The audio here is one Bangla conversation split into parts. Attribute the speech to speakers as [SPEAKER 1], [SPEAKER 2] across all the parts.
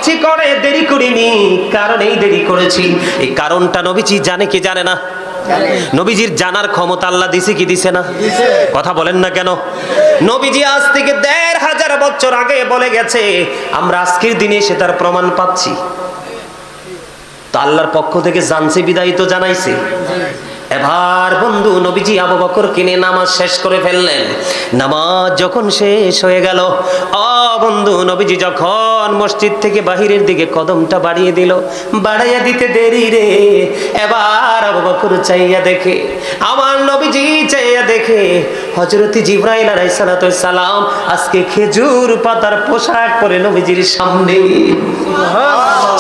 [SPEAKER 1] ইচ্ছে করে দেরি করিনি, কারণ এই দেরি করেছি, এই কারণটা নবীজি জানে কি জানে না? নবীজির জানার ক্ষমতা আল্লাহ দিছে কি দিছে না? কথা বলেন না কেন? নবীজি আজ থেকে ১৫০০ বছর আগে বলে গেছে, আমরা আজকের দিনে এসে তার প্রমাণ পাচ্ছি। তো আল্লাহর পক্ষ থেকে জানছে বিদায় তো জানাইছে। এবার বন্ধু নবীজি আবু বকর কিনে নামাজ শেষ করে ফেললেন। নামাজ যখন শেষ হয়ে গেল, বন্ধু নবীজি যখন মসজিদ থেকে বাহিরের দিকে কদমটা বাড়িয়ে দিল, বাড়াইয়া দিতে দেরি রে। এবার আবু বকর চাইয়া দেখে, আমার নবীজি চাইয়া দেখে হযরত জিবরাইল আলাইহিস সালাম আজকে খেজুর পাতার পোশাক পরে নবীজির সামনে।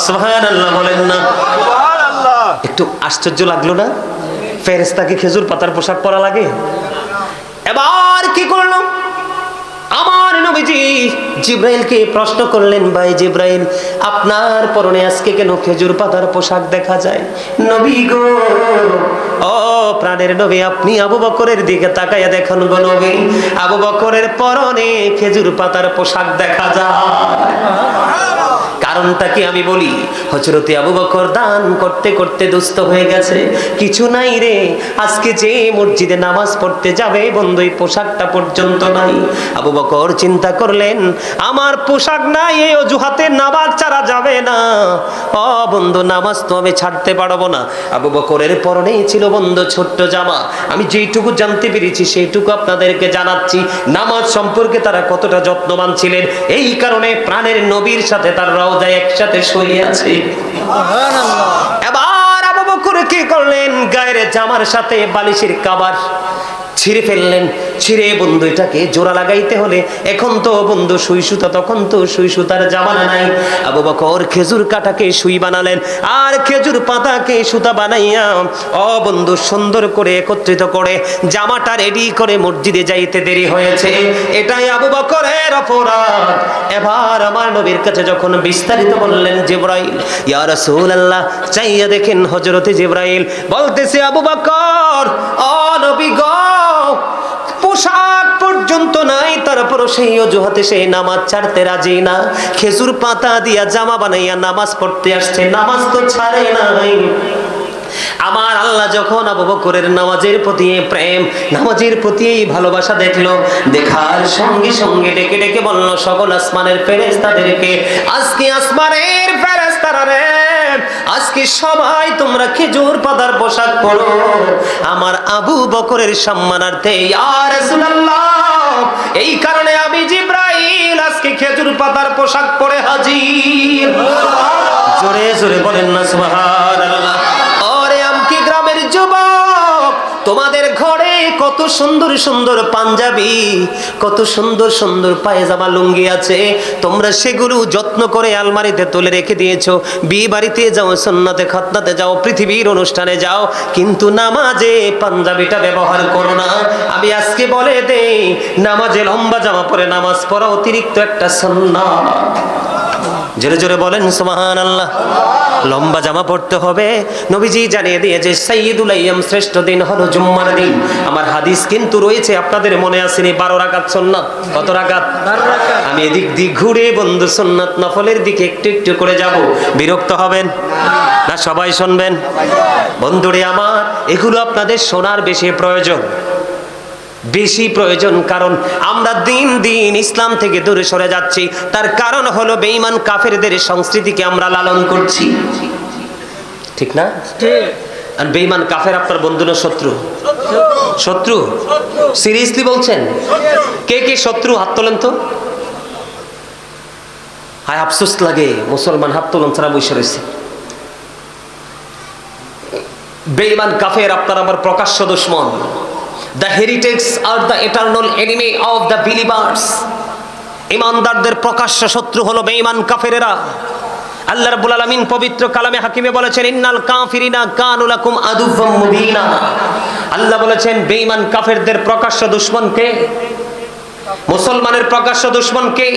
[SPEAKER 1] সুবহানাল্লাহ বলেন না? একটু আশ্চর্য লাগলো না? ফেরেশতাকে খেজুর পাতার পোশাক পরা লাগে? এবার কি করলো আমার নবীজি? জিবরাইলকে প্রশ্ন করলেন, ভাই জিবরাইল, আপনার পরনে আজকে কেন খেজুর পাতার পোশাক দেখা যায়? নবী গো, ও প্রাণের নবী, আপনি আবু বকরের দিকে তাকাইয়া দেখুন গো নবী, আবু বকরের পরনে খেজুর পাতার পোশাক দেখা যায়। কারণটা কি আমি বলি? হযরত আবু বকর দান করতে করতে দুস্থ হয়ে গেছে, কিছু নাই রে। আজকে যে মসজিদে নামাজ পড়তে যাবে বন্ধু, এই পোশাকটা পর্যন্ত নাই। আবু বকর চিন্তা করলেন, আমার পোশাক নাই, এই অজুহাতে নামাজ ছাড়া যাবে না। বন্ধু, নামাজ তো আমি ছাড়তে পারবো না। আবু বকরের পরনেই ছিল বন্ধু ছোট্ট জামা। আমি যেইটুকু জানতে পেরেছি সেইটুকু আপনাদেরকে জানাচ্ছি। নামাজ সম্পর্কে তারা কতটা যত্নবান ছিলেন, এই কারণে প্রাণের নবীর সাথে তার রওজায় একসাথে শুয়ে আছে। এবার আবু বকর কি করলেন? গায়ের জামার সাথে বালিশের কভার ছিঁড়ে ফেললেন। ছিঁড়ে বন্ধু এটাকে জোড়া লাগাইতে হলে, এখন তো বন্ধু সুই সুতা, তখন তো সুই সুতার জামানা নাই। আবু বকর খেজুর কাটাকে সুই বানালেন, আর খেজুর পাতাকে সুতা বানাইয়া বন্ধু সুন্দর করে একত্রিত করে জামাটা রেডি করে মসজিদে যাইতে দেরি হয়েছে। এটাই আবু বকরের অপরাধ। এবার আমার নবীর কাছে যখন বিস্তারিত বললেন জিবরাইল, ইয়া রাসূলুল্লাহ, চাইয়া দেখেন হযরত জিবরাইল বলতেছে, আবু বকর, ও নবী গো, পোশাক পর্যন্ত নাই, তারপর সেই অজুহাতে সেই নামাজ ছাড়তে রাজি না। খেজুর পাতা দিয়া জামা বানাইয়া নামাজ পড়তে আসছে, নামাজ তো ছাড়ে নাই। আমার আল্লাহ যখন আবু বকরের নামাজের প্রতি প্রেম, নামাজের প্রতি ভালোবাসা দেখলো, দেখার সঙ্গে সঙ্গে ডেকে ডেকে বলল সকল আসমানের ফেরেশতাদেরকে, আজকে আসমানের ফেরেশতারা রে, আজকে সবাই তোমরা খেজুর পাতার পোশাক পরো আমার আবু বকরের সম্মানার্থে। ইয়া রাসূলুল্লাহ, এই কারণে আমি জিবরাইল আজকে খেজুর পাতার পোশাক পরে হাজির। জোরে জোরে বলেন না সুবহানাল্লাহ। ওরে আমকি গ্রামের যুবক, তোমাদের ঘরে কত সুন্দর সুন্দর পাঞ্জাবি, কত সুন্দর সুন্দর পায়জামা লুঙ্গি আছে, তোমরা সেগুলো যত্ন করে আলমারিতে তুলে রেখে দিয়েছো। বিয়ে বাড়িতে যাও, সুন্নাতে খাতনাতে যাও, পৃথিবীর অনুষ্ঠানে যাও, কিন্তু নামাজে পাঞ্জাবিটা ব্যবহার করো না। আমি আজকে বলে দেই, নামাজে লম্বা জামা পরে নামাজ পড়া অতিরিক্ত একটা সুন্নাত। জোরে জোরে বলেন সুবহানাল্লাহ। লম্বা জামা পড়তে হবে। নবীজি জানিয়ে দিয়েছে সাইয়্যিদুল আইয়াম, শ্রেষ্ঠ দিন হলো জুম্মার দিন। আমার হাদিস কিন্তু রয়েছে, আপনাদের মনে আছে নি? 12 রাকাত সুন্নাত। কত রাকাত? 12 রাকাত। আমি এদিক দিয়ে ঘুরে বন্ধু সুন্নাত নফলের দিকে একটু একটু করে যাব। বিরক্ত হবেন না? সবাই শুনবেন? বন্ধুরে আমার, এগুলো আপনাদের শোনার বেশি প্রয়োজন, বেশি প্রয়োজন। কারণ আমরা দিন দিন ইসলাম থেকে দূরে সরে যাচ্ছি। তার কারণ হলো বেঈমান কাফেরদের সংস্কৃতিকে আমরা লালন করছি, ঠিক না? আর বেঈমান কাফের আপনার বন্ধু না শত্রু? শত্রু। সিরিয়াসলি বলছেন? কে কে শত্রু হাত তোলেন তো। হায় আফসোস লাগে, মুসলমান হাত তোলেন ছাড়া বসে রয়েছে। বেঈমান কাফের আপনার আমার প্রকাশ্য দুশমন। The heretics are the eternal enemy of the believers. ইমানদারদের প্রকাশ্য শত্রু হলো বেঈমান কাফেরেরা। আল্লাহ রাব্বুল আলামিন পবিত্র কালামে হাকিমে বলেছেন, ইন্নাল কাফিরিনা কানু লাকুম আদুওয়াম মুবিনা। আল্লাহ বলেছেন বেঈমান কাফেরদের প্রকাশ্য দুশমন কে? মুসলমানের প্রকাশ্য দুশমন কে?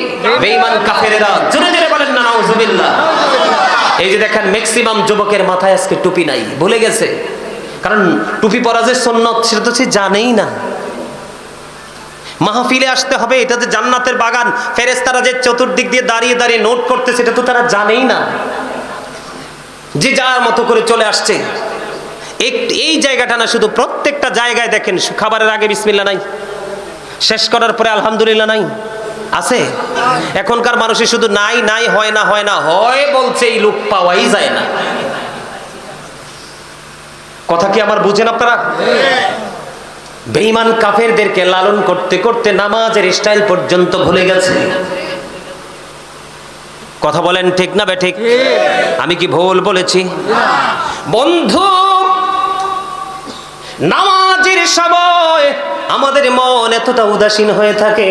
[SPEAKER 1] বেঈমান কাফেরেরা। জোরে জোরে বলেন না নাউজুবিল্লাহ। এই যে দেখেন ম্যাক্সিমাম যুবকের মাথায় আজকে টুপি নাই, ভুলে গেছে। কারণ টুপি পরা যে সুন্নাত সেটা তো সে জানেই না। মাহফিলে আসতে হবে, এটা যে জান্নাতের বাগান, ফেরেশতারা যে চতুর্দিক দিয়ে দাঁড়িয়ে দাঁড়িয়ে নোট করতেছে, এটা তো তারা জানেই না, যে যার মতো করে চলে আসছে। এই জায়গাটা না, শুধু প্রত্যেকটা জায়গায় দেখেন খাবারের আগে বিসমিল্লাহ নাই, শেষ করার পরে আলহামদুলিল্লাহ নাই, আছে? এখনকার মানুষের শুধু নাই নাই, হয় না হয় না, হয় বলছে, এই লোক পাওয়াই যায় না। কথা কি আমার বুঝেন আপনারা? বেঈমান কাফেরদেরকে লালন করতে করতে নামাজের স্টাইল পর্যন্ত ভুলে গেছে। কথা বলেন ঠিক না বেঠিক? আমি কি ভুল বলেছি? বন্ধু, নামাজের সময় আমাদের মন এতটা উদাসীন হয়ে থাকে।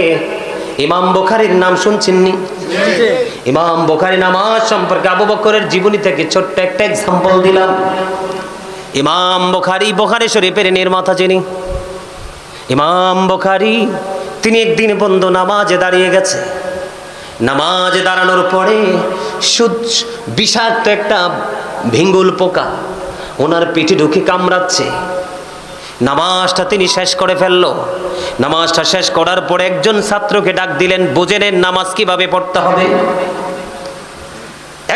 [SPEAKER 1] ইমাম বুখারীর নাম শুনছেননি? ইমাম বুখারী নামাজ সম্পর্কে আবু বকরের জীবনী থেকে ছোট্ট একটা এক্সাম্পল দিলাম। ইমাম বুখারী, বুখারী শরীফের নির্মাতা যিনি, ইমাম বুখারী, তিনি একদিন বন্ধু নামাজে দাঁড়িয়ে গেছে। নামাজে দাঁড়ানোর পরে বিষাক্ত একটা ভিঙ্গুল পোকা ওনার পিঠে ঢুকে কামড়াচ্ছে। নামাজটা তিনি শেষ করে ফেলল। নামাজটা শেষ করার পরে একজন ছাত্রকে ডাক দিলেন, বুঝে নেন নামাজ কিভাবে পড়তে হবে।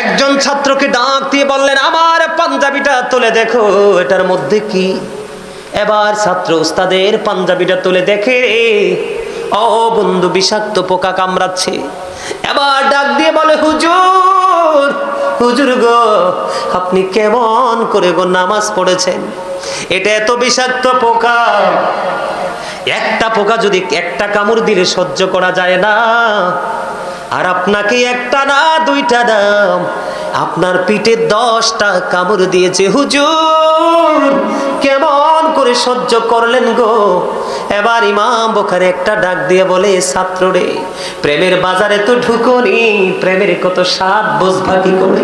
[SPEAKER 1] একজন ছাত্রকে ডাক দিয়ে বললেন, আমার পাঞ্জাবিটা তুলে দেখো, এটার মধ্যে কি? এবার ছাত্র উস্তাদের পাঞ্জাবিটা তুলে দেখে, ও বন্ধু, বিষাক্ত পোকা কামড়াচ্ছে। এবার ডাক দিয়ে বলে, হুজুর, হুজুর গো, আপনি কেমন করে গো নামাজ পড়েছেন? এটা এত বিষাক্ত পোকা, একটা পোকা যদি একটা কামড় দিলে সহ্য করা যায় না, আর আপনাকে একটা না দুইটা না, আপনার পিঠে 10টা কামড় দিয়েছে। হুজুর, কেমন করে সহ্য করলেন গো? এবার ইমাম বুখারী একটা ডাক দিয়ে বলে, ছাত্ররে, প্রেমের বাজারে তো ঢুকোনি, প্রেমের কত স্বাদ বুঝবা কি করে?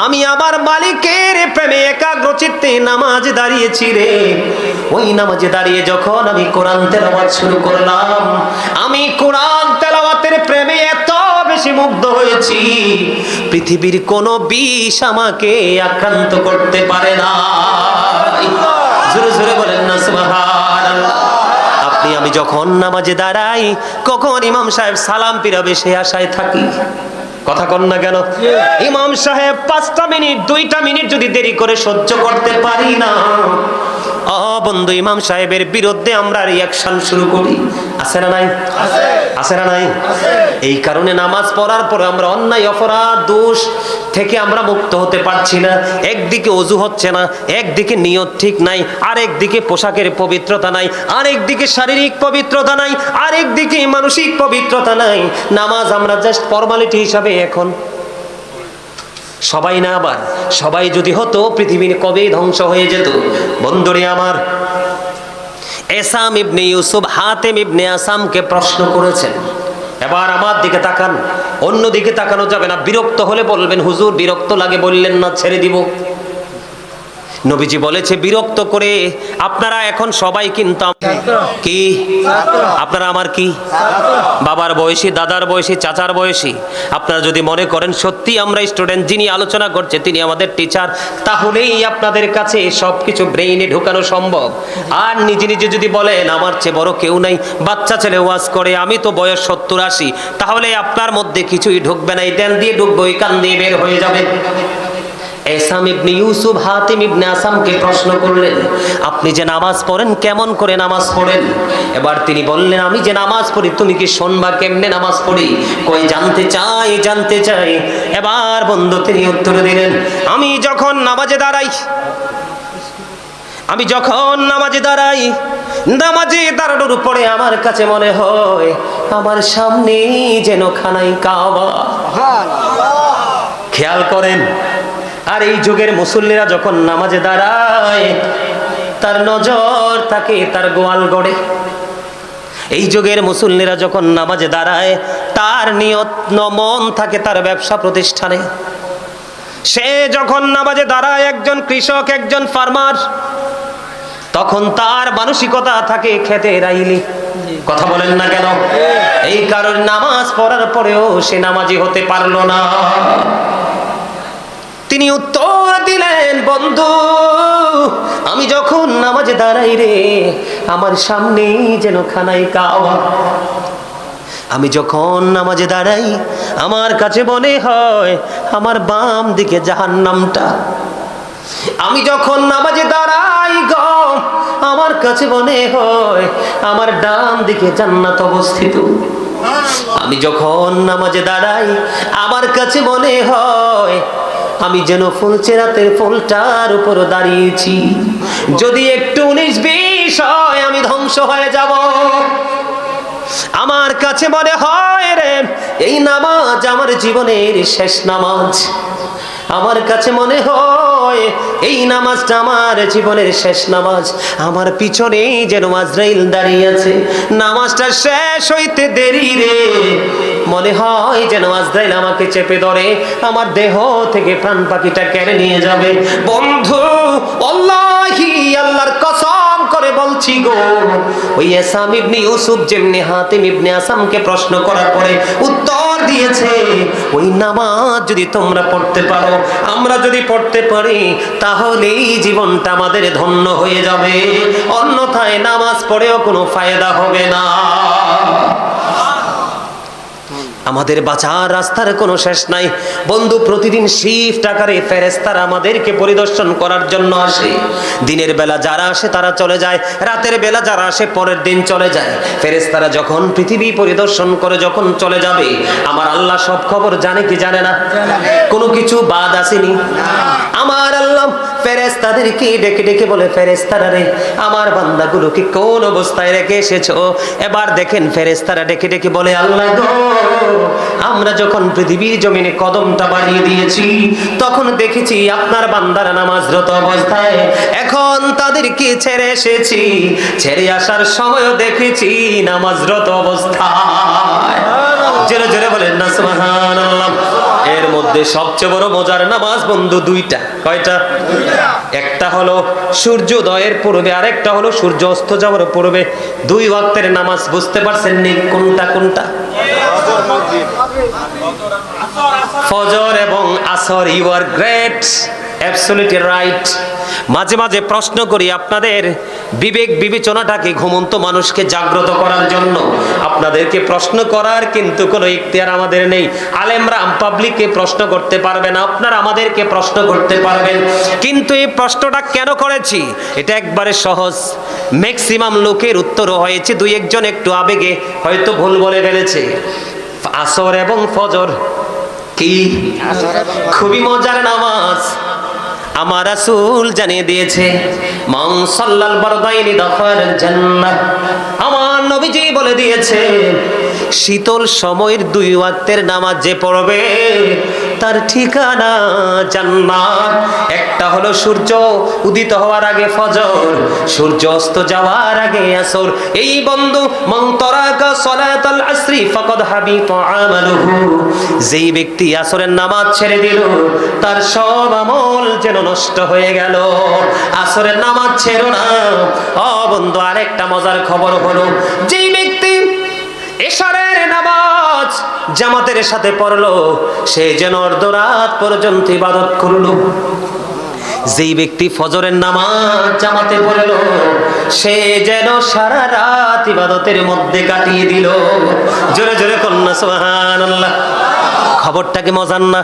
[SPEAKER 1] আমি আমার মালিকের প্রেমে একাগ্রচিত্তে নামাজে দাঁড়িয়েছি রে। ওই নামাজে দাঁড়িয়ে যখন আমি কোরআন তেলাওয়াত শুরু করলাম, আমি কোরআন তেলাওয়াতের প্রেমে এত বেশি মুগ্ধ হয়েছি, পৃথিবীর কোনো বিষ আমাকে আক্রান্ত করতে পারে না। জোরে জোরে বলেন না সুবহানাল্লাহ। আপনি আমি যখন নামাজে দাঁড়াই, কখন ইমাম সাহেব সালাম ফিরাবে সে আশায় থাকি। কথা কন না কেন? ইমাম সাহেব 5টা মিনিট 2টা মিনিট যদি দেরি করে সহ্য করতে পারি না, বন্ধু, ইমাম সাহেবের বিরুদ্ধে আমরা রিঅ্যাকশন শুরু করি। আছে না নাই? আছে না নাই? এই কারণে নামাজ পড়ার পরে আমরা অন্যায় অপরাধ দোষ থেকে আমরা মুক্ত হতে পারছি না। একদিকে ওযু হচ্ছে না, একদিকে নিয়ত ঠিক নাই, আরেকদিকে পোশাকের পবিত্রতা নাই, আরেকদিকে শারীরিক পবিত্রতা নাই, আরেকদিকে মানসিক পবিত্রতা নাই। নামাজ আমরা জাস্ট ফর্মালিটি হিসাবে এখন সবাই না, আবার সবাই যদি হতো পৃথিবীর কবে ধ্বংস হয়ে যেত। বন্ধুরে আমার, এসাম ইবনে ইউসুফ হাতেম ইবনে আসামকে প্রশ্ন করেছেন। এবার আমার দিকে তাকান, অন্য দিকে তাকানো যাবে না। বিরক্ত হলে বলবেন, হুজুর বিরক্ত লাগে, বললেন না ছেড়ে দিব। নবীজি বলেছে, বিরক্ত করে আপনারা এখন সবাই কিন্তু কি, আপনারা আমার কি, বাবার বয়সী, দাদার বয়সী, চাচার বয়সী। আপনারা যদি মনে করেন সত্যি আমরা স্টুডেন্ট, যিনি আলোচনা করছে তিনি আমাদের টিচার, তাহলেই আপনাদের কাছে সবকিছু ব্রেইনে ঢুকানো সম্ভব। আর নিজে নিজে যদি বলেন আমার চেয়ে বড় কেউ নাই, বাচ্চা ছেলে ওয়াজ করে, আমি তো বয়স 70-80, তাহলে আপনার মধ্যে কিছুই ঢুকবে না। এই ডান দিয়ে ঢুকবে, ওই কান দিয়ে বের হয়ে যাবে। এসাম ইবনে ইউসুফ হাতিম ইবনে আসামকে প্রশ্ন করলেন, আপনি যে নামাজ পড়েন কেমন করে নামাজ পড়েন? এবার তিনি বললেন, আমি যে নামাজ পড়ি তুমি কি শুনবা কেমনে নামাজ পড়ি? কই জানতে চাই, জানতে চাই। এবার বন্ধু তিনি উত্তর দিলেন, আমি যখন নামাজে দাঁড়াই, নামাজে দাঁড়ানোর উপরে আমার কাছে মনে হয় আমার সামনে যেন খানাই কাবা। খেয়াল করেন। আর এই যুগের মুসল্লিরা যখন নামাজে দাঁড়ায়, তার নজর থাকে তার গোয়াল গড়ে। এই যুগের মুসল্লিরা যখন নামাজে দাঁড়ায়, তার নিয়ত মন থাকে তার ব্যবসা প্রতিষ্ঠানে। সে যখন নামাজে দাঁড়ায়, একজন কৃষক, একজন ফার্মার, তখন তার মানসিকতা থাকে খেতের আইলি। কথা বলেন না কেন? এই কারণে নামাজ পড়ার পরেও সে নামাজি হতে পারলো না। তিনি উত্তর দিলেন, বন্ধু আমি যখন নামাজে দাঁড়াই রে, আমার সামনেই যেন খানাই কাওয়া। আমি যখন নামাজে দাঁড়াই, আমার কাছে মনে হয় আমার বাম দিকে জাহান্নামটা। আমি যখন নামাজে দাঁড়াই গো, আমার কাছে মনে হয় আমার ডান দিকে জান্নাত অবস্থিত। আমি যখন নামাজে দাঁড়াই, আমার কাছে মনে হয় আমি যেন ফুলচেরাতের ফুলটার উপর দাঁড়িয়েছি। যদি একটু 19-20 হয়, আমি ধ্বংস হয়ে যাব। আমার কাছে মনে হয় রে, এই নামাজ আমার জীবনের শেষ নামাজ। আমার কাছে মনে হয় এই নামাজটা আমার জীবনের শেষ নামাজ। আমার পিছনে যেন আজরাইল দাঁড়িয়ে আছে। নামাজটা শেষ হইতে দেরি রে, মনে হয় যেন আজরাইল আমাকে চেপে ধরে, আমার দেহ থেকে প্রাণ পাখিটা কেড়ে নিয়ে যাবে। বন্ধু, আল্লাহি, আল্লাহর কসম করে বলছি গো, ওই আসাম ইবনে ইউসুফ যেমনি হাতিম ইবনে আসামকে প্রশ্ন করার পরে উত্তর দিয়েছে, ওই নামাজ যদি তোমরা পড়তে পারো, আমরা যদি পড়তে পারি, তাহলেই জীবনটা আমাদের ধন্য হয়ে যাবে, অন্যথায় নামাজ পড়েও কোনো ফায়দা হবে না। আমাদের বাঁচার রাস্তার কোনো শেষ নাই বন্ধু। প্রতিদিন শিফট আকারে ফেরেশতারা আমাদেরকে পরিদর্শন করার জন্য আসে। দিনের বেলা যারা আসে তারা চলে যায়, রাতের বেলা যারা আসে পরের দিন চলে যায়। ফেরেশতারা যখন পৃথিবী পরিদর্শন করে যখন চলে যাবে, আমার আল্লাহ সব খবর জানে কি জানে না? কোনো কিছু বাদ আসেনি। আমার আল্লাহ ফেরেশতাদেরকে ডেকে ডেকে বলে, ফেরেশতারা রে, আমার বান্দাগুলোকে কোন অবস্থায় রেখে এসেছো? এবার দেখেন ফেরেশতারা ডেকে ডেকে বলে, আল্লাহ গো, আমরা যখন পৃথিবীর জমিনে কদমটা বাড়িয়ে দিয়েছি, তখন দেখেছি আপনার বান্দারা নামাজরত অবস্থায়। এখন তাদেরকে ছেড়ে এসেছি, ছেড়ে আসার সময়ও দেখেছি নামাজরত অবস্থায়। জোরে জোরে বলেন না সুবহানাল্লাহ। এর মধ্যে সবচেয়ে বড় মজার নামাজ বন্ধু দুইটা। কয়টা? একটা হলো সূর্যোদয়ের পূর্বে, আর একটা হলো সূর্য অস্ত যাওয়ার পূর্বে। 2 ওয়াক্তের নামাজ। বুঝতে পারছেন নি কোনটা কোনটা? ফজর এবং আসর। You are great, absolutely right. মাঝে মাঝে প্রশ্ন করি আপনাদের বিবেক বিবেচনাটাকে, ঘুমন্ত মানুষকে জাগ্রত করার জন্য আপনাদেরকে প্রশ্ন করার কিন্তু কোনো ইখতিয়ার আমাদের নেই। আলেমরা পাবলিককে প্রশ্ন করতে পারবে না, আপনারা আমাদেরকে প্রশ্ন করতে পারবেন। কিন্তু এই প্রশ্নটা কেন করেছি এটা একবারে সহজ। ম্যাক্সিমাম লোকের উত্তরও হয়েছে, 2-1 একটু আবেগে হয়তো ভুল বলে ফেলেছে। আসর এবং ফজর কি খুবই মজার নামাজ। আমার রাসূল জানিয়ে দিয়েছে, মান সাল্লাল বারদাইনি দাখালাল জান্নাহ। আমার নবীজি বলে দিয়েছে, শীতল সময়ের 2 ওয়াক্তের নামাজ যে পড়বে তার ঠিকানা জান্নাত। একটা হলো সূর্য উদিত হওয়ার আগে ফজর, সূর্য অস্ত যাওয়ার আগে আসর। এই বন্ধু, মান তারাকা সালাতাল আসরি ফাকাদ হাবিতা আমালুহু। যেই ব্যক্তি আসরের নামাজ ছেড়ে দিল, তার সব আমল যেন নষ্ট হয়ে গেল। আসরের নামাজ ছেড়ো না। ও বন্ধু, আরেকটা মজার খবর হলো, যেই ব্যক্তি এশারের নামাজ জামাতের সাথে পড়লো, সে যেন অর্ধরাত পর্যন্ত ইবাদত করলো। যেই ব্যক্তি ফজরের নামাজ জামাতে পড়লো, সে যেন সারা রাত ইবাদতের মধ্যে কাটিয়ে দিল। জোরে জোরে কন্যা সুবহানাল্লাহ। খবরটা কি মজার না?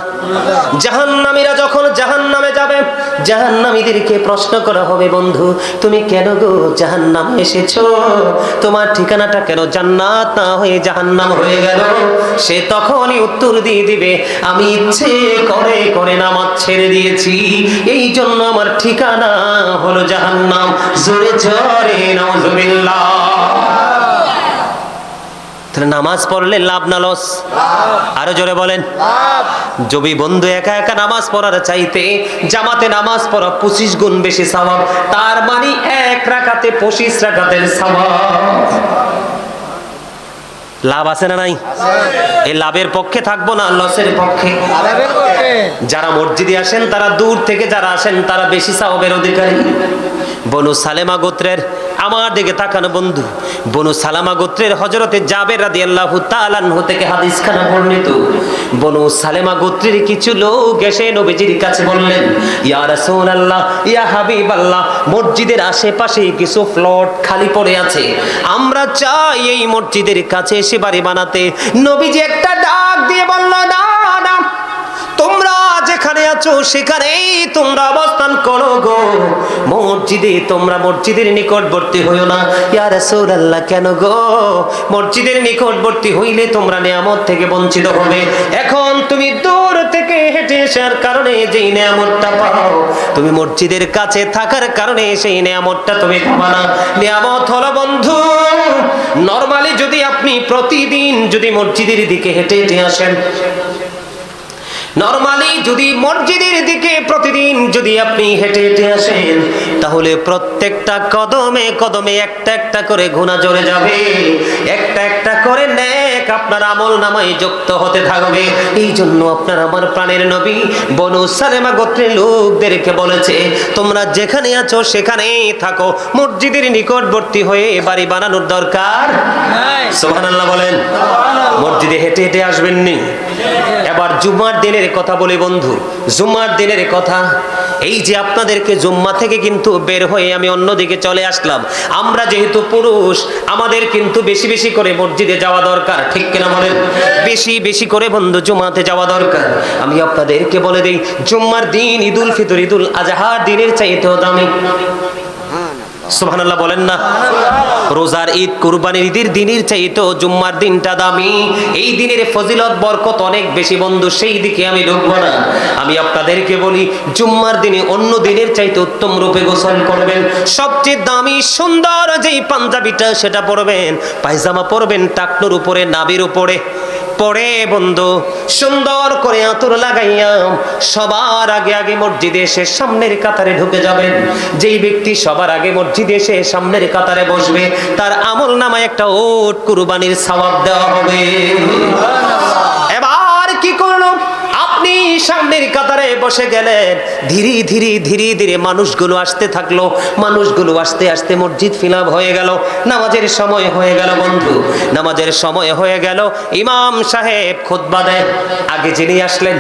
[SPEAKER 1] জাহান্নামীরা যখন জাহান্নামে যাবে, জাহান্নামীদেরকে প্রশ্ন করা হবে, বন্ধু তুমি কেন গো জাহান্নামে এসেছো? তোমার ঠিকানাটা কেন জান্নাত না হয়ে জাহান্নাম হয়ে গেল? সে তখনই উত্তর দিয়ে দিবে, আমি ইচ্ছে করে করে নামাজ ছেড়ে দিয়েছি, এই জন্য আমার ঠিকানা হলো জাহান্নাম। জোরে জোরে নাউজুবিল্লাহ। নামাজ পড়লে লাভ না লস? আরো জোরে বলেন। যদি বন্ধু একা একা নামাজ পড়ার চাইতে জামাতে নামাজ পড়া 25 গুণ বেশি সওয়াব, তার মানে 1 রাকাতে 25 রাকাতের সওয়াব। লাভ আছে না নাই? এই লাভের পক্ষে থাকবো না লসের পক্ষে? যারা মসজিদে আসেন তারা দূর থেকে, যারা আসেন তারা বেশি সওয়াবের অধিকারী। বনু সালেমা গোত্রের আমার দিকে তাকানো বন্ধু, বনু সালামা গোত্রের হযরতে জাবের রাদিয়াল্লাহু তাআলা আনহু থেকে হাদিসখানা বর্ণিত। বনু সালামা গোত্রের কিছু লোক এসে নবীজির কাছে বললেন, ইয়া রাসূলুল্লাহ, ইয়া হাবিবাল্লাহ, মসজিদের আশেপাশে কিছু প্লট খালি পড়ে আছে, আমরা চাই এই মসজিদের কাছে এসে বাড়ি বানাতে। নবীজি একটা ডাক দিয়ে বলল, না না, তোমরা যেখানে আছো সেখানেই তোমরা অবস্থান করো গো, মসজিদে তোমরা মসজিদের নিকটবর্তী হইও না। ইয়া রাসূলুল্লাহ, কেন গো? মসজিদের নিকটবর্তী হইলে তোমরা নিয়ামত থেকে বঞ্চিত হবে। এখন তুমি দূর থেকে হেঁটে আসার কারণে যেই নিয়ামতটা পাও, তুমি মসজিদের কাছে থাকার কারণে সেই নিয়ামতটা তুমি পাবা না। নিয়ামত হলো বন্ধু, নরমালি যদি আপনি প্রতিদিন যদি মসজিদের দিকে হেঁটে হেঁটে আসেন, নরমালি যদি মসজিদের দিকে প্রতিদিন যদি আপনি হেঁটে হেঁটে আসেন, তাহলে প্রত্যেকটা কদমে কদমে একটা একটা করে গুনাহ জড়ে যাবে, একটা একটা করে নেক আপনার আমল নামায় যুক্ত হতে থাকবে। এই জন্য আপনার আমার প্রাণের নবী বনু সালামা গোত্রের লোকদেরকে বলেছে, তোমরা যেখানে আছো সেখানেই থাকো, মসজিদের নিকটবর্তী হয়ে বাড়ি বানানোর দরকার নাই। সুবহানাল্লাহ বলেন। মসজিদে হেঁটে হেঁটে আসবেন নি। এবার জুম্মার দিনের কথা বলি বন্ধু, জুম্মার দিনের কথা। এই যে আপনাদেরকে জুম্মা থেকে কিন্তু বের হয়ে আমি অন্যদিকে চলে আসলাম, আমরা যেহেতু পুরুষ আমাদের কিন্তু বেশি বেশি করে মসজিদে যাওয়া দরকার, ঠিক কিনা বলেন? বেশি বেশি করে বন্ধু জুম্মাতে যাওয়া দরকার। আমি আপনাদেরকে বলে দেই, জুম্মার দিন ঈদুল ফিতর ঈদুল আজহার দিনের চাইতেও দামি। সুবহানাল্লাহ বলেন না। রোজার ঈদ, কুরবানির ঈদের দিনের চাইতেও জুম্মার দিনটা দামি। এই দিনের ফজিলত বরকত অনেক বেশি বন্ধু, সেই দিকে আমি ঢুকবো না। আমি আপনাদেরকে বলি, জুম্মার দিনে অন্য দিনের চাইতে উত্তম রূপে গোসল করবেন, সবচেয়ে দামি সুন্দর যেই পাঞ্জাবিটা সেটা পরবেন, পায়জামা পরবেন টাকনুর উপরে, নাভির উপরে পরে বন্ধু সুন্দর করে আতর লাগাইয়া সবার আগে আগে মসজিদে এসে সামনের কাতারে ঢুকে যাবেন। যেই ব্যক্তি সবার আগে মসজিদে এসে সামনের কাতারে বসবে, তার আমল নামায় একটা ওট কুরবানির সওয়াব দেওয়া হবে। এবার কি করলো? আপনি সামনের কাতারে বসে গেলেন, ধীরে ধীরে ধীরে ধীরে মানুষগুলো আসতে থাকলো, মানুষগুলো আসতে আসতে মসজিদ ফিলাপ হয়ে গেল, নামাজের সময় হয়ে গেল বন্ধু, নামাজের সময় হয়ে গেল। ইমাম সাহেব খুতবা দেন, আগে যিনি আসলেন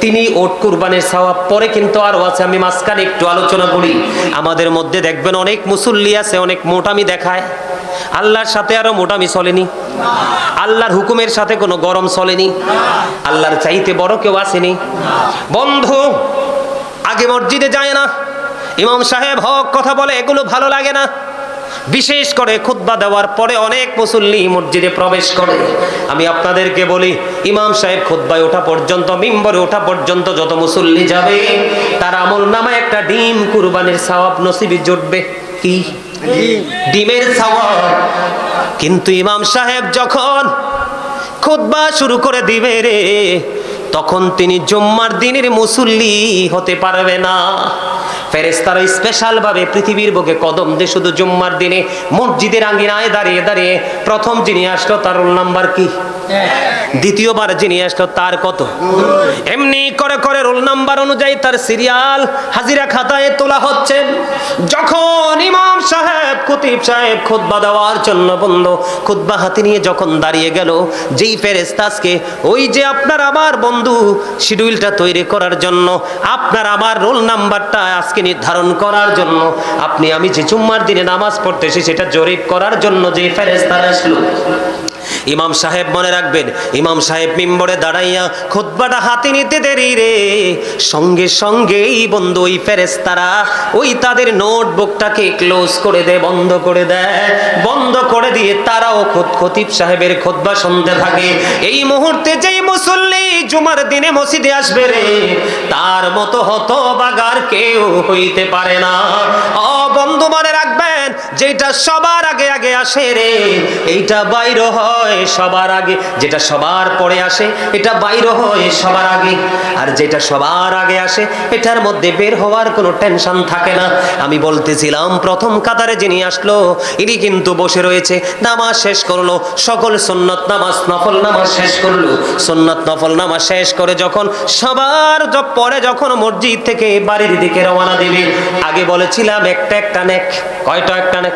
[SPEAKER 1] তিনি ওট কুরবানির সওয়াব, পরে কিন্তু আরো আছে, আমি মাঝখানে একটু আলোচনা করি। আমাদের মধ্যে দেখবেন অনেক মুসল্লি আছে অনেক মোটামি দেখায়, আল্লাহর সাথে আরো মোটামি চলেনি, আল্লাহর হুকুমের সাথে কোনো গরম চলেনি, আল্লাহর চাইতে বড় কেউ আসেনি বন্ধু। আগে মসজিদে যায় না, ইমাম সাহেব হক কথা বলে, এগুলো ভালো লাগে না। বিশেষ করে খুতবা দেওয়ার পরে অনেক মুসল্লি মসজিদে প্রবেশ করে। আমি আপনাদেরকে বলি, ইমাম সাহেব খুতবায় ওঠা পর্যন্ত, মিম্বরে ওঠা পর্যন্ত যত মুসল্লি যাবে, তার আমল নামায় একটা ডিম কুরবানির সওয়াব নসিবে জুটবে। কি? ডিমের সওয়াব। কিন্তু ইমাম সাহেব যখন খুতবা শুরু করে দিবে রে, তখন তিনি জুম্মার দিনের মুসল্লি হতে পারবে না। ফেরেশতারা স্পেশাল ভাবে পৃথিবীর বুকে কদম দিয়ে শুধু জুম্মার দিনে মসজিদের আঙ্গিনায় দাঁড়িয়ে দাঁড়িয়ে, প্রথম যিনি আসলো তার রোল নাম্বার কি, দ্বিতীয়বার যিনি আসলো তার কত, এমনি করে করে রোল নাম্বার অনুযায়ী তার সিরিয়াল হাজিরা খাতায় তোলা হচ্ছে। যখন ইমাম সাহেব খতিব সাহেব খুতবা দেওয়ার জন্য বন্ধু খুতবা হাতে নিয়ে যখন দাঁড়িয়ে গেল, যেই ফেরেশতা আজকে ওই যে আপনার আমার বন্ধু শিডিউলটা তৈরি করার জন্য, আপনার আমার রোল নাম্বারটা আজকে নির্ধারণ করার জন্য, আপনি আমি যে জুম্মার দিনে নামাজ পড়তেছি সেটা জরিপ করার জন্য যে ফেরেশতা আসলো, ইমাম সাহেব মনে রাখবেন, ইমাম সাহেব মিম্বরে দাঁড়াইয়া খুতবাটা হাতে নিতে দেরি রে, সঙ্গে সঙ্গেই বন্ধু ওই ফেরেশতারা ওই তাদের নোটবুকটাকে ক্লোজ করে দেয়, বন্ধ করে দেয়, বন্ধ করে দিয়ে তারাও খতিব সাহেবের খুতবা শুনতে থাকে। এই মুহূর্তে যেই মুসল্লি জুমার দিনে মসজিদে আসবে রে, তার মতো হতভাগার কেউ হইতে পারে না। ও বন্ধু মনে রাখবেন, যেটা সবার আগে আগে আসে রে, এইটা বাইরে হয় সবার আগে, যেটা সবার পরে আসে এটা বাইরে হয় সবার আগে, আর যেটা সবার আগে আসে এটার মধ্যে বের হওয়ার কোনো টেনশন থাকে না। আমি বলতেছিলাম, প্রথম কাতারে যিনি আসলো ইনি কিন্তু বসে রয়েছে, নামাজ শেষ করলো, সকল সুন্নত নামাজ নফল নামাজ শেষ করলো, সুন্নত নফল নামাজ শেষ করে যখন সবার পরে যখন মসজিদ থেকে বাড়ির দিকে রওনা দিবে, আগে বলেছিলাম একটা একটা নেক, কয়টা একটা নেক,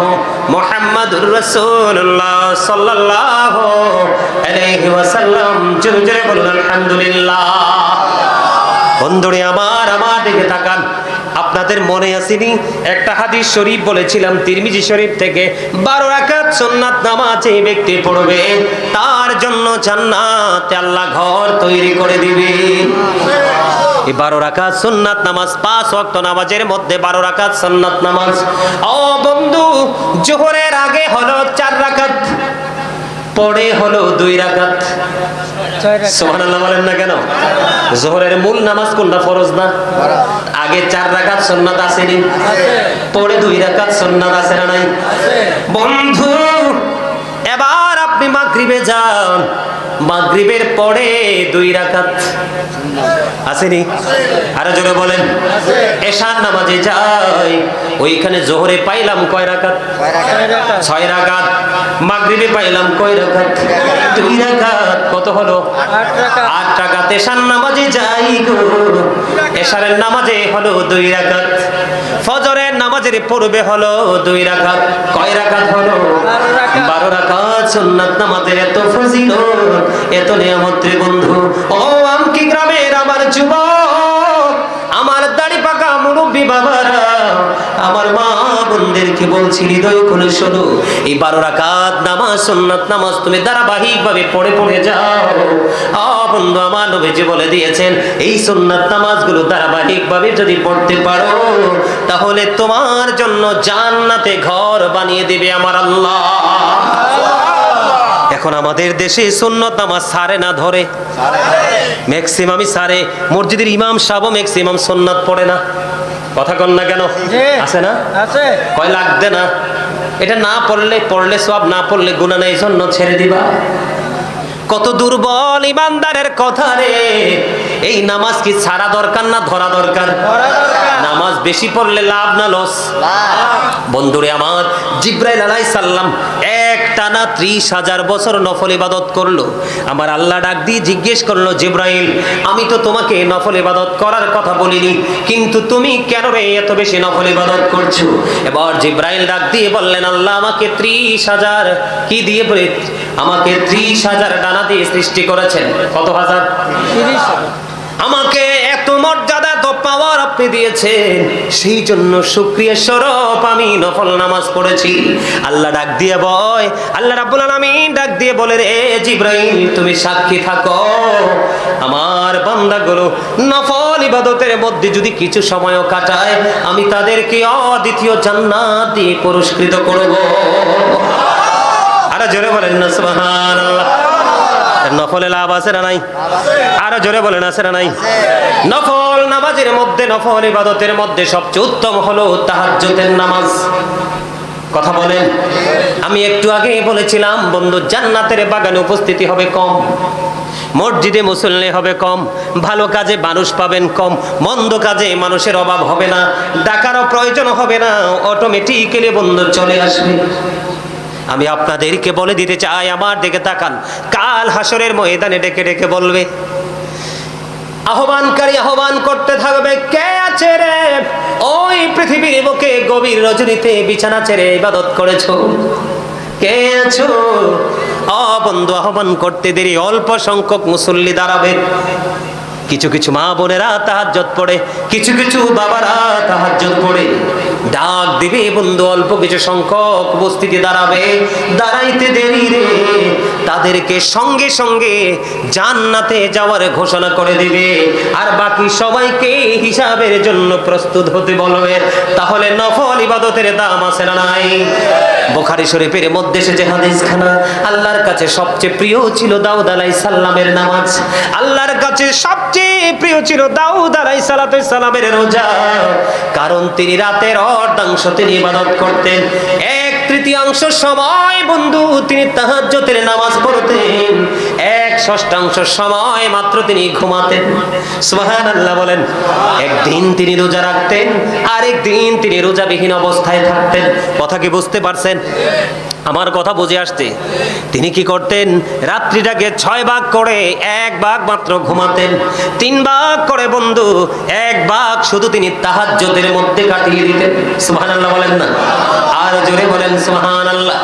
[SPEAKER 1] মুহাম্মাদুর রাসূলুল্লাহ সাল্লাল্লাহু আলাইহি ওয়াসাল্লাম। জোরে জোরে বলুন আলহামদুলিল্লাহ। বন্ধুরে আমার দিকে তাকান। আপনাদের মনে আসেনি একটা হাদিস শরীফ বলেছিলাম তিরমিজি শরীফ থেকে, 12 রাকাত সুন্নাত নামাজ যে ব্যক্তি পড়বে তার জন্য জান্নাতে আল্লাহ ঘর তৈরি করে দিবে। এই 12 রাকাত সুন্নাত নামাজ, 5 ওয়াক্ত নামাজের মধ্যে 12 রাকাত সুন্নাত নামাজ। ও বন্ধু, জোহরের আগে হলো 4 রাকাত, পরে হলো 2 রাকাত। সুবহানাল্লাহ বলেন না কেন? জোহরের মূল নামাজ কোনটা? ফরজ না? আগে 4 রাকাত সুন্নাত আসেনি, পরে 2 রাকাত সুন্নাত আছে না নাই? বন্ধু, এবার আপনি মাগরিবে যান, মাগরিবের পরে 2 রাকাত আসেনি? আরো জোরে বলেন। এশার নামাজে যাই, ওইখানে জোহরে পাইলাম কয় রাকাত? 6 রাকাত। মাগরিবে পাইলাম কয় রাকাত? 2 রাকাত। কত হলো? 8 রাকাত। এশার নামাজে যাই গো, এশারের নামাজে হলো 2 রাকাত। ফজরের নামাজের পূর্বে হলো 2 রাকাত। কয় রাকাত হলো? 12 রাকাত সুন্নাত নামাজের এত ফজিলত, এত নিয়ামত রে বন্ধু। ও আমকি গ্রামের আমার যুবক, আমার দাড়ি পাকা মুরব্বী বাবারা, আমার মা বোনদেরকে বলছি হৃদয় খুলে শোনো, এই 12 রাকাত নামাজ সুন্নাত নামাজ তুমি ধারাবাহিক ভাবে পড়ে যাও। বন্ধু, আমার নবীজি বলে দিয়েছেন এই সুন্নাত নামাজগুলো ধারাবাহিক ভাবে যদি পড়তে পারো তাহলে তোমার জন্য জান্নাতে ঘর বানিয়ে দিবে আমার আল্লাহ। এখন আমাদের দেশে সুন্নাত নামাজ সারে না, ধরে ম্যাক্সিমামই সারে। মসজিদের ইমাম সাহেব ম্যাক্সিমাম সুন্নাত পড়ে না। কথা কন না কেন? আছে না? আছে। কয় লাগবে না? এটা না পড়লে সওয়াব, না পড়লে গুনাহ, নাই জন্য ছেড়ে দিবা। কত দুর্বল ইমানদারের কথা রে। এই নামাজ কি ছাড়া দরকার না ধরা দরকার? নামাজ বেশি পড়লে লাভ না লস? বন্ধুরে আমার, জিব্রাইল আলাইহিস সালাম একটানা 30,000 বছর নফল ইবাদত করলো। আমার আল্লাহ ডাক দিয়ে জিজ্ঞেস করলো, জিব্রাইল, আমি তো তোমাকে নফল ইবাদত করার কথা বলিনি, কিন্তু তুমি কেন রে এত বেশি নফল ইবাদত করছো? এবার জিব্রাইল ডাক দিয়ে বললেন, আল্লাহ আমাকে 30,000 কি দিয়ে বলে? আমাকে 30,000 ডানা দিয়ে সৃষ্টি করেছেন। কত হাজার? 30,000। আমাকে এত মর্যাদা, এত পাওয়ার আপনি দিয়েছেন, সেই জন্য শুকরিয়া স্বরূপ আমি নফল নামাজ পড়েছি। আল্লাহ ডাক দিয়ে বয়, আল্লাহ রাব্বুল আলামিন ডাক দিয়ে বলে, রে জিব্রাইল, তুমি সাক্ষী থাকো, আমার বান্দাগুলো নফল ইবাদতের মধ্যে যদি কিছু সময়ও কাটায় আমি তাদেরকে অদ্বিতীয় জান্নাত দিয়ে পুরস্কৃত করব। আরে জোরে বলেন না সুবহানাল্লাহ। নফলে লাভ আছে না নাই? আরো জোরে বলেন, আছে না নাই? নফল নামাজের মধ্যে, নফল ইবাদতের মধ্যে সবচেয়ে উত্তম হলো তাহাজ্জুদের নামাজ। কথা বলেন। আমি একটু আগে বলেছিলাম বন্ধু, জান্নাতের বাগানে উপস্থিতি হবে কম, মসজিদে মুসল্লি হবে কম, ভালো কাজে মানুষ পাবেন কম, মন্দ কাজে মানুষের অভাব হবে না, ডাকারও প্রয়োজন হবে না, অটোমেটিক্যালি বন্ধু চলে আসবে। আমি আপনাদেরকে বলে দিতে চাই, আমার দিকে তাকান, কাল হাসরের ময়দানে ডেকে ডেকে বলবে, আহ্বানকারী আহ্বান করতে থাকবে, কে আছে রে ওই পৃথিবীর বুকে গভীর রজনীতে বিছানা ছেড়ে ইবাদত করেছো? কে আছো? বন্ধু, আহ্বান করতে দেরি, অল্প সংখ্যক মুসল্লি দাঁড়াবে। কিছু কিছু মা বোনেরা তাহাজ্জুদ পড়ে, কিছু কিছু বাবারা তাহাজ্জুদ পড়ে, ডাক দিবে বন্ধু, অল্প কিছু সংখ্যক উপস্থিতি দাঁড়াবে। দাঁড়াইতে দেরি রে, তাদেরকে সঙ্গে সঙ্গে জান্নাতে যাওয়ার ঘোষণা করে দিবে, আর বাকি সবাইকে হিসাবের জন্য প্রস্তুত হতে বলবে। তাহলে নফল ইবাদতের দাম আছে না নাই? বুখারী শরীফের মধ্যে যে হাদিসখানা, আল্লাহর কাছে সবচেয়ে প্রিয় ছিল দাউদ আলাইহিস সালামের নামাজ, আল্লাহর কাছে সবচেয়ে প্রিয় ছিল দাউদ আলাইহিস সালামের রোজা, কারণ তিনি রাতের অর্ধাংশ তিনি ইবাদত করতেন, 1/3 সময় বন্ধু তিনি তাহাজ্জুদের নামাজ পড়তেন, 1/6 সময় মাত্র তিনি ঘুমাতেন। সুবহানাল্লাহ বলেন। একদিন তিনি রোজা রাখতেন, আরেকদিন তিনি রোজাবিহীন অবস্থায় থাকতেন। কথা কি বুঝতে পারছেন? আমার কথা বুঝে আসছে? তিনি কি করতেন? রাত্রিটাকে 6 ভাগ করে 1 ভাগ মাত্র ঘুমাতেন, 3 ভাগ করে বন্ধু 1 ভাগ শুধু তিনি তাহাজ্জুদের মধ্যে কাটিয়ে দিতেন। সুবহানাল্লাহ বলেন না? আর জোরে বলেন সুবহানাল্লাহ।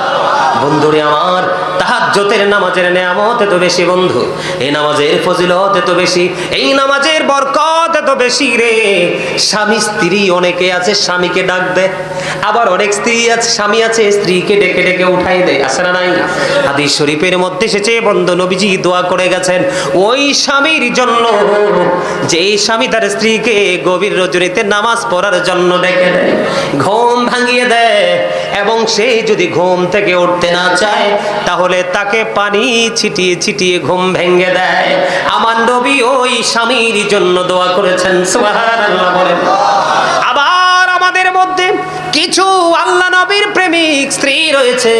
[SPEAKER 1] বন্ধুরে আমার, তাহাজ্জুদের নামাজের নিয়ামত এত বেশি বন্ধু, এই নামাজের ফজিলত এত বেশি, এই নামাজের বরকত এত বেশি রে। স্বামী স্ত্রী অনেকে আছে স্বামীকে ডাক দেয়, আবার অনেক স্ত্রী আছে স্বামী আছে স্ত্রীকে ডেকে ডেকে উঠাই দেয়, আছে না নাই? হাদিস শরীফের মধ্যে এসেছে বন্ধু নবীজি দোয়া করে গেছেন ওই স্বামীর জন্য যে স্বামী তার স্ত্রীকে গভীর রজনীতে নামাজ পড়ার জন্য ডেকে দেয়, ঘুম ভাঙিয়ে দেয়, এবং সে যদি ঘুম থেকে উঠতে না চায় তাহলে তাকে পানি ছিটিয়ে ছিটিয়ে ঘুম ভেঙে দেয়। আমার নবী ওই স্বামীর জন্য দোয়া করেছেন, সুবহানাল্লাহ বলেন। আবার আমাদের মধ্যে কিছু আল্লাহ নবীর প্রেমিক স্ত্রী রয়েছে,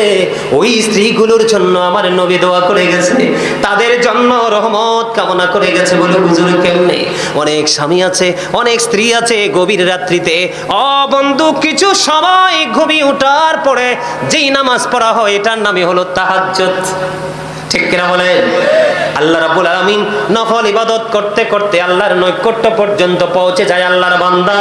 [SPEAKER 1] ওই স্ত্রীগুলোর জন্য আমার নবী দোয়া করে গেছে, তাদের জন্য রহমত কামনা করে গেছে। বলে হুজুর কেমনে? অনেক স্বামী আছে অনেক স্ত্রী আছে গভীর রাত্রিতে বন্ধু কিছু সময় ঘুমিয়ে ওঠার পরে যেই নামাজ পড়া হয় এটার নামই হলো তাহাজ্জুদ, ঠিক কিনা বলেন? আল্লাহ রাব্বুল আলামিন নফল ইবাদত করতে করতে আল্লাহর নৈকট্য পর্যন্ত পৌঁছে যায় আল্লাহর বান্দা।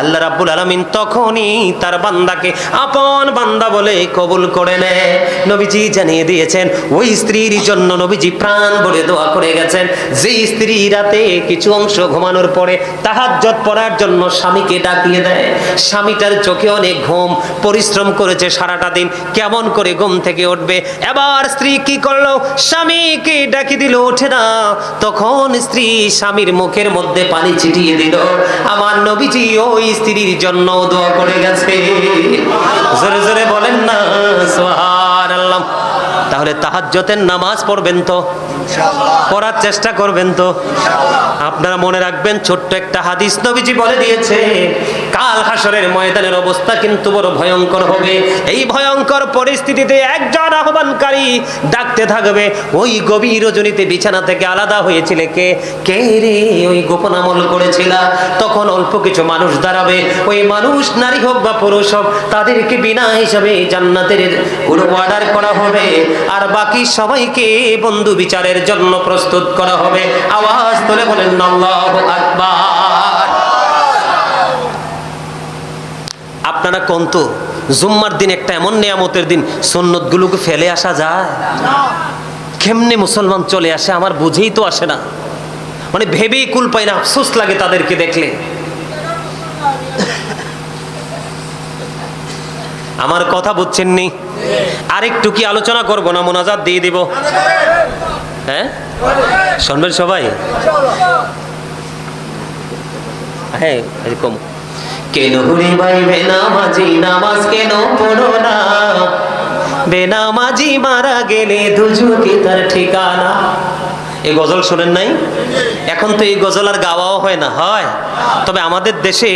[SPEAKER 1] আল্লাহ রাব্বুল আলামিন তখনই তার বান্দাকে আপন বান্দা বলে কবুল করে নেয়। নবীজি জানিয়ে দিয়েছেন ওই স্ত্রীর জন্য নবীজি প্রাণ ভরে দোয়া করে গেছেন, যে স্ত্রী রাতে কিছু অংশ ঘুমানোর পরে তাহাজ্জুদ পড়ার জন্য স্বামীকে ডাকিয়ে দেয়, স্বামীটার চোখে অনেক ঘুম, পরিশ্রম করেছে সারাটা দিন, কেমন করে ঘুম থেকে উঠবে? এবার স্ত্রী কি করলো? স্বামীকে ডাকি দিল, ওঠে না। তখন স্ত্রী স্বামীর মুখের মধ্যে পানি ছিটিয়ে দিল। আমার নবীজি ওই স্ত্রীর জন্য দোয়া করে গেছে, জোরে জোরে বলেন না সুবহানাল্লাহ। তাহলে তাহাজ্জুদের নামাজ পড়বেন তো, পড়ার চেষ্টা করবেন তো। আপনারা মনে রাখবেন ছোট্ট একটা হাদিস নবীজি বলে দিয়েছে, কাল হাসরের ময়দানের অবস্থা কিন্তু বড় ভয়ঙ্কর হবে। এই ভয়ঙ্কর পরিস্থিতিতে একজন আহ্বানকারী ডাকতে থাকবে, ওই গভীর রজনীতে বিছানা থেকে আলাদা হয়েছিল কে? কে রে ওই গোপন আমল করেছিল? তখন অল্প কিছু মানুষ দাঁড়াবে, ওই মানুষ নারী হোক বা পুরুষ হোক তাদেরকে বিনা হিসাবে জান্নাতের অর্ডার করা হবে, আর বাকি সবাইকে বন্ধু বিচারের জন্য প্রস্তুত করা হবে। আওয়াজ তুলে বলেন আল্লাহু আকবার। আপনারা কোন তো জুম্মার দিন একটা এমন নিয়ামতের দিন সুন্নত গুলোকে ফেলে আসা যায়? কেমনে মুসলমান চলে আসে আমার বুঝেই তো আসে না, মানে ভেবেই কুল পাই না, আফসোস লাগে তাদেরকে দেখলে। আমার কথা বুঝছেন নি? আরেকটু কি আলোচনা করবো না মোনাজাত দিয়ে দিব? হ্যাঁ শুনবেন সবাই? হ্যাঁ এরকম কেন হুরি ভাই বেনামাজি নামাজ কেন পড়ো না, বেনামাজি মারা গেলে দুজকে তার ঠিকানা। এই গজল শোনেন নাই? এখন তো এই গজল আর গাওয়াও হয় না, হয়? তবে আমাদের দেশে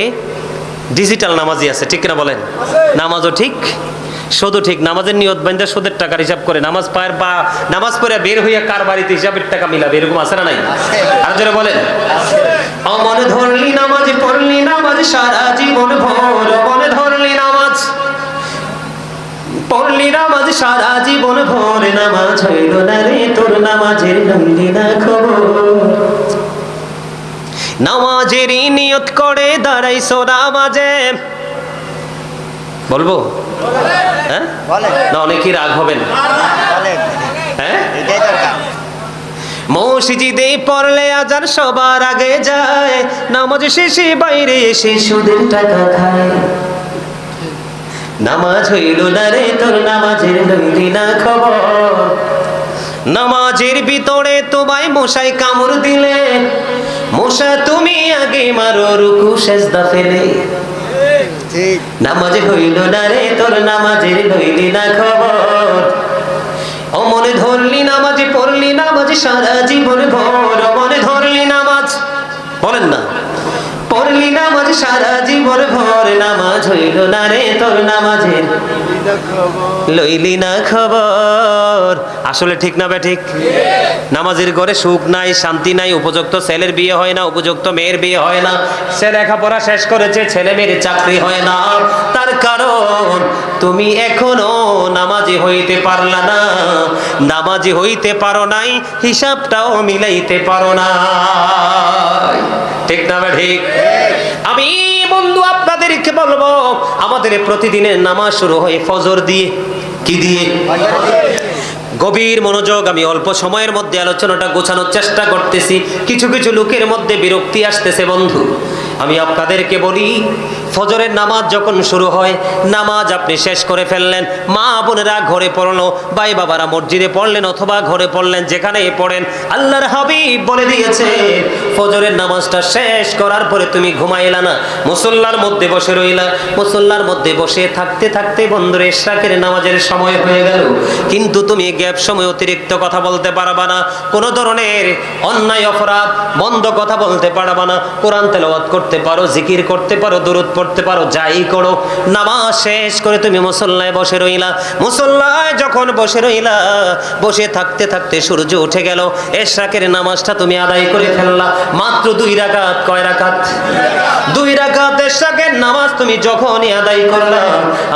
[SPEAKER 1] ডিজিটাল নামাজি আছে, ঠিক না বলেন? নামাজও ঠিক শুধু ঠিক, নামাজের নিয়ত বান্ধা সুদের টাকার হিসাব করে নামাজ পায়ের বা নামাজ পড়ে বের হইয়া কার বাড়িতে হিসাবের টাকা মিলাবে, এরকম আছে না নাই? আর যারা বলেন অমন ধরলি নামাজ পড়লি নামাজ সারা জীবন ভোর, মনে ধরলি নামাজ পড়লি নামাজ সারা জীবন ভোর, নামাজ হইল না রে তোর নামাজের লইলি না খবর। নামাজেরই নিয়ত করে দাঁড়াইছো নামাজে, বলবো? হ্যাঁ না অনেকেই রাগ হবেন। হ্যাঁ মসজিদে পড়লে আজান সবার আগে যায়, নামাজ শেষে বাইরে এসে সুদের টাকা খায়। নামাজ হইল না রে তোর নামাজের লইলি না খবর। নামাজের ভিতরে তোমায় মশাই কামড় দিলে, মশা তুমি আগে মারো রুকু সেজদা ফেলে। নামাজ হইল না রে তোর নামাজের লইলি না খবর। অমনে ধরলি নামাজ পড়লি নামাজ সারা জীবন ভোর, অমনে ধরলি নামাজ, বলেন না, পড়লি নামাজ সারা জীবন ভোর, নামাজ হইল না রে তোর নামাজের লইলি না খবর। আসলে ঠিক না ঠিক? নামাজের ঘরে সুখ নাই, শান্তি নাই, উপযুক্ত ছেলের বিয়ে হয় না, উপযুক্ত মেয়ের বিয়ে হয় না, সে লেখাপড়া শেষ করেছে ছেলে মেয়ের চাকরি হয় না। তার কারণ তুমি এখনো নামাজি হইতে পারলা না, নামাজি হইতে পারো নাই, হিসাবটাও মিলাইতে পারো না। ঠিক না ঠিক? আমি বন্ধু আপনাদেরকে বলবো, আমাদের প্রতিদিনের নামাজ শুরু হয় ফজর দিয়ে। কি দিয়ে? গভীর মনোযোগ, আমি অল্প সময়ের মধ্যে আলোচনাটা গোছানোর চেষ্টা করতেছি। কিছু কিছু লোকের মধ্যে বিরক্তি আসতেছে বন্ধু। আমি আপনাদেরকে বলি, ফজরের নামাজ যখন শুরু হয়, নামাজ আপনি শেষ করে ফেললেন, মা বোনেরা ঘরে পড়লো, ভাই বাবারা মসজিদে পড়লেন অথবা ঘরে পড়লেন, যেখানেই পড়েন, আল্লাহর হাবিব বলে দিয়েছে ফজরের নামাজটা শেষ করার পরে তুমি ঘুমাইলা না, মুসল্লার মধ্যে বসে রইলা। মুসল্লার মধ্যে বসে থাকতে থাকতে বন্ধুরে ইশরাকের নামাজের সময় হয়ে গেল, কিন্তু তুমি গ্যাপ সময় অতিরিক্ত কথা বলতে পারবা না, কোনো ধরনের অন্যায় অপরাধ বন্ধ কথা বলতে পারবা না, কোরআন তেলাওয়াত করতে পারো, জিকির করতে পারো, দরুদ পড়তে পারো, যাই করো। নামাজ শেষ করে তুমি মুসল্লায় বসে রইলা। মুসল্লায় যখন বসে রইলা, বসে থাকতে থাকতে সূর্য উঠে গেল, ইশরাকের নামাজটা তুমি আদায় করে ফেললা। মাত্র 2 রাকাত। কয় রাকাত? 2 রাকাত ইশরাকের নামাজ তুমি যখনই আদায় করলা,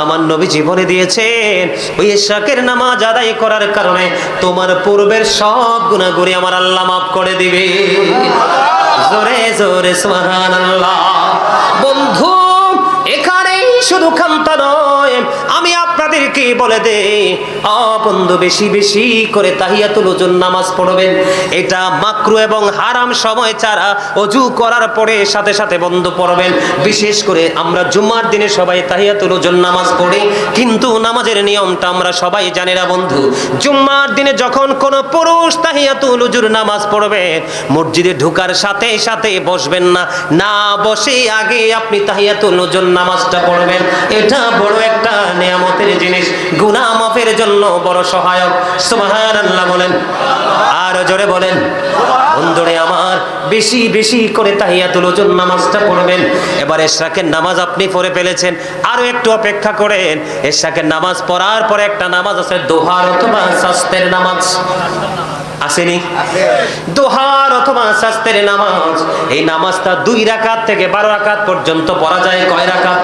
[SPEAKER 1] আমার নবীজি বলে দিয়েছেন ওই ইশরাকের নামাজ আদায় করার কারণে তোমার পূর্বের সব গুনাহগুলি আমার আল্লাহ মাফ করে দিবে। জোরে জোরে সুবহানাল্লাহ। বন্ধু, এখানেই শুধু ক্ষমতা নয়, আমি আপনাদেরকে বলে দেই, বন্ধু বেশি বেশি করে তাহিয়াতুল ওযুর নামাজ পড়বেন। এটা মাকরু এবং হারাম সময় ছাড়া ওযু করার পরে সাথে সাথে বন্ধু পড়বেন। বিশেষ করে আমরা জুমার দিনে সবাই তাহিয়াতুল ওযুর নামাজ পড়ি, কিন্তু নামাজের নিয়মটা আমরা সবাই জানি না বন্ধু। জুমার দিনে যখন কোনো পুরুষ তাহিয়াতুল ওযুর নামাজ পড়বে, মসজিদে ঢোকার সাথে সাথে বসবেন না, না বসে আগে আপনি তাহিয়াতুল ওযুর নামাজটা পড়বেন। এটা বড় একটা নিয়ামতের জিনিস, গুনাহ মাফের জন্য বড় সহায়ক। সুবহানাল্লাহ বলেন, আর জোরে বলেন। বন্ধুরে আমার, বেশি বেশি করে তাহিয়াতুল ওযুর নামাজটা পড়বেন। এবার ইশরাকের নামাজ আপনি পড়ে ফেলেছেন, আরো একটু অপেক্ষা করেন। ইশরাকের নামাজ পড়ার পরে একটা নামাজ আছে দোহার অথবা শাস্তের নামাজ। আসেনি? দোহার অথবা শাস্তের নামাজ। এই নামাজটা 2 রাকাত থেকে 12 রাকাত পর্যন্ত পড়া যায়। কয় রাকাত?